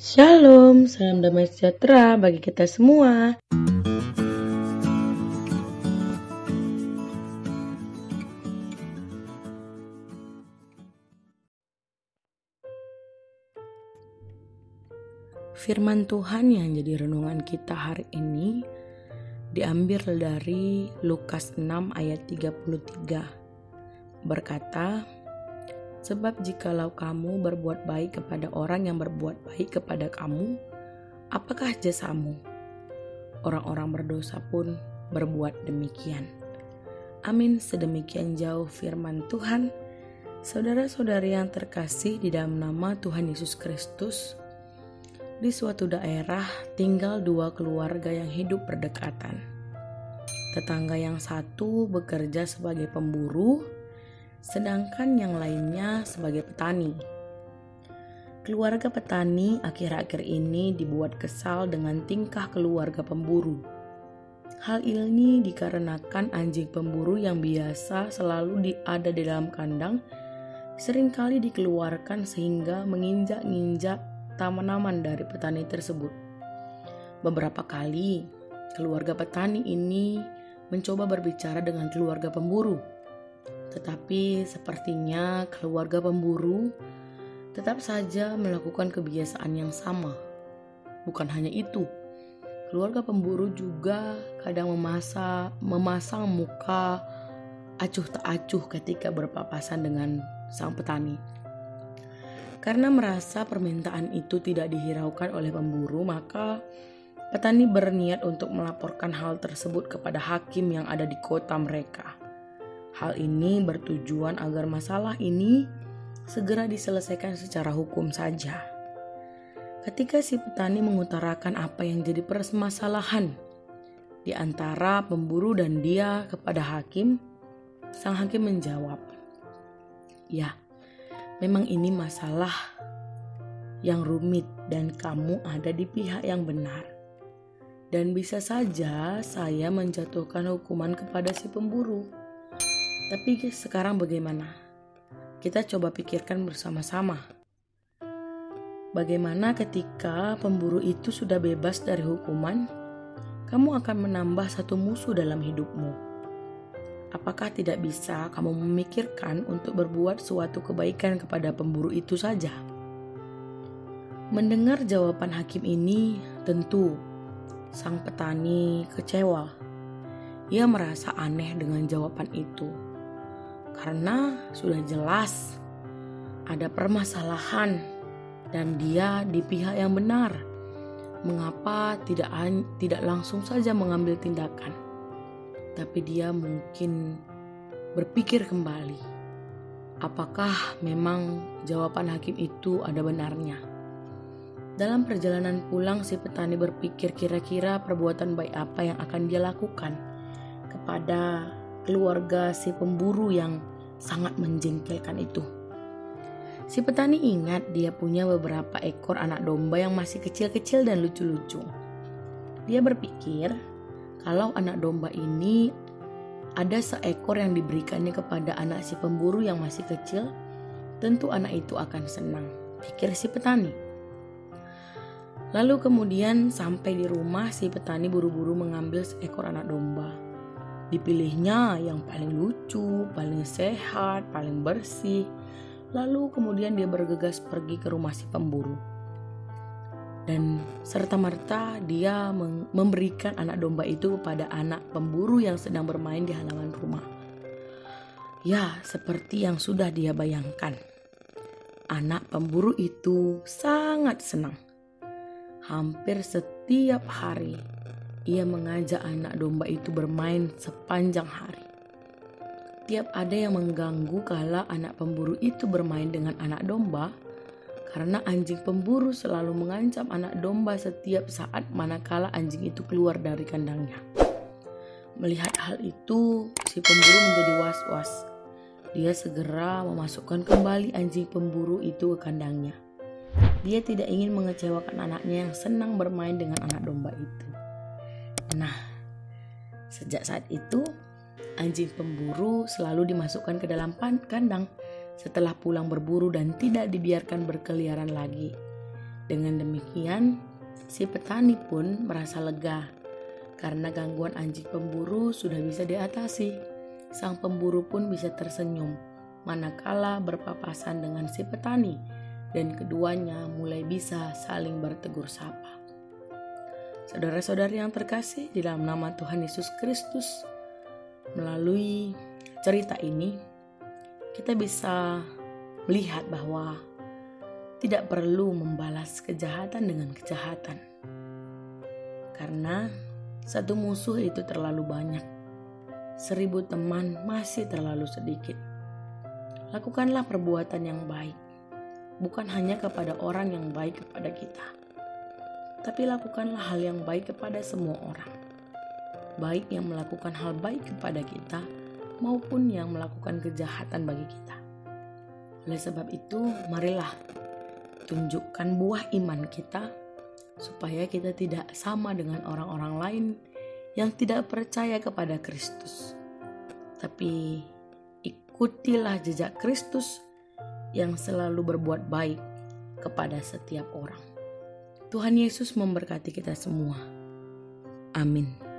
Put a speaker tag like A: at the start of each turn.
A: Shalom, salam damai sejahtera bagi kita semua. Firman Tuhan yang jadi renungan kita hari ini diambil dari Lukas 6 ayat 33. Berkata, "Sebab jikalau kamu berbuat baik kepada orang yang berbuat baik kepada kamu, apakah jasamu? Orang-orang berdosa pun berbuat demikian." Amin. Sedemikian jauh firman Tuhan. Saudara-saudari yang terkasih di dalam nama Tuhan Yesus Kristus, di suatu daerah tinggal dua keluarga yang hidup berdekatan. Tetangga yang satu bekerja sebagai pemburu, sedangkan yang lainnya sebagai petani. Keluarga petani akhir-akhir ini dibuat kesal dengan tingkah keluarga pemburu. Hal ini dikarenakan anjing pemburu yang biasa selalu ada di dalam kandang seringkali dikeluarkan sehingga menginjak-injak tanaman dari petani tersebut. Beberapa kali keluarga petani ini mencoba berbicara dengan keluarga pemburu, tetapi sepertinya keluarga pemburu tetap saja melakukan kebiasaan yang sama. Bukan hanya itu, keluarga pemburu juga kadang memasang muka acuh tak acuh ketika berpapasan dengan sang petani. Karena merasa permintaan itu tidak dihiraukan oleh pemburu, maka petani berniat untuk melaporkan hal tersebut kepada hakim yang ada di kota mereka. Hal ini bertujuan agar masalah ini segera diselesaikan secara hukum saja. Ketika si petani mengutarakan apa yang jadi permasalahan di antara pemburu dan dia kepada hakim, sang hakim menjawab, "Ya, memang ini masalah yang rumit dan kamu ada di pihak yang benar. Dan bisa saja saya menjatuhkan hukuman kepada si pemburu. Tapi sekarang bagaimana? Kita coba pikirkan bersama-sama. Bagaimana ketika pemburu itu sudah bebas dari hukuman, kamu akan menambah satu musuh dalam hidupmu. Apakah tidak bisa kamu memikirkan untuk berbuat suatu kebaikan kepada pemburu itu saja?" Mendengar jawaban hakim ini, tentu sang petani kecewa. Ia merasa aneh dengan jawaban itu, karena sudah jelas ada permasalahan dan dia di pihak yang benar. Mengapa tidak langsung saja mengambil tindakan? Tapi dia mungkin berpikir kembali, apakah memang jawaban hakim itu ada benarnya? Dalam perjalanan pulang, si petani berpikir kira-kira perbuatan baik apa yang akan dia lakukan kepada keluarga si pemburu yang sangat menjengkelkan itu. Si petani ingat dia punya beberapa ekor anak domba yang masih kecil-kecil dan lucu-lucu. Dia berpikir, kalau anak domba ini ada seekor yang diberikannya kepada anak si pemburu yang masih kecil, tentu anak itu akan senang, pikir si petani. Lalu kemudian sampai di rumah, si petani buru-buru mengambil seekor anak domba. Dipilihnya yang paling lucu, paling sehat, paling bersih. Lalu kemudian dia bergegas pergi ke rumah si pemburu. Dan serta-merta dia memberikan anak domba itu kepada anak pemburu yang sedang bermain di halaman rumah. Ya, seperti yang sudah dia bayangkan. Anak pemburu itu sangat senang. Hampir setiap hari ia mengajak anak domba itu bermain sepanjang hari. Tiap ada yang mengganggu kala anak pemburu itu bermain dengan anak domba, karena anjing pemburu selalu mengancam anak domba setiap saat manakala anjing itu keluar dari kandangnya. Melihat hal itu, si pemburu menjadi was-was. Dia segera memasukkan kembali anjing pemburu itu ke kandangnya. Dia tidak ingin mengecewakan anaknya yang senang bermain dengan anak domba itu. Nah, sejak saat itu, anjing pemburu selalu dimasukkan ke dalam kandang setelah pulang berburu dan tidak dibiarkan berkeliaran lagi. Dengan demikian, si petani pun merasa lega karena gangguan anjing pemburu sudah bisa diatasi. Sang pemburu pun bisa tersenyum manakala berpapasan dengan si petani, dan keduanya mulai bisa saling bertegur sapa. Saudara-saudari yang terkasih di dalam nama Tuhan Yesus Kristus, melalui cerita ini kita bisa melihat bahwa tidak perlu membalas kejahatan dengan kejahatan, karena satu musuh itu terlalu banyak, 1000 teman masih terlalu sedikit. Lakukanlah perbuatan yang baik, bukan hanya kepada orang yang baik kepada kita, tapi lakukanlah hal yang baik kepada semua orang, baik yang melakukan hal baik kepada kita maupun yang melakukan kejahatan bagi kita. Oleh sebab itu, marilah tunjukkan buah iman kita supaya kita tidak sama dengan orang-orang lain yang tidak percaya kepada Kristus. Tapi ikutilah jejak Kristus yang selalu berbuat baik kepada setiap orang. Tuhan Yesus memberkati kita semua. Amin.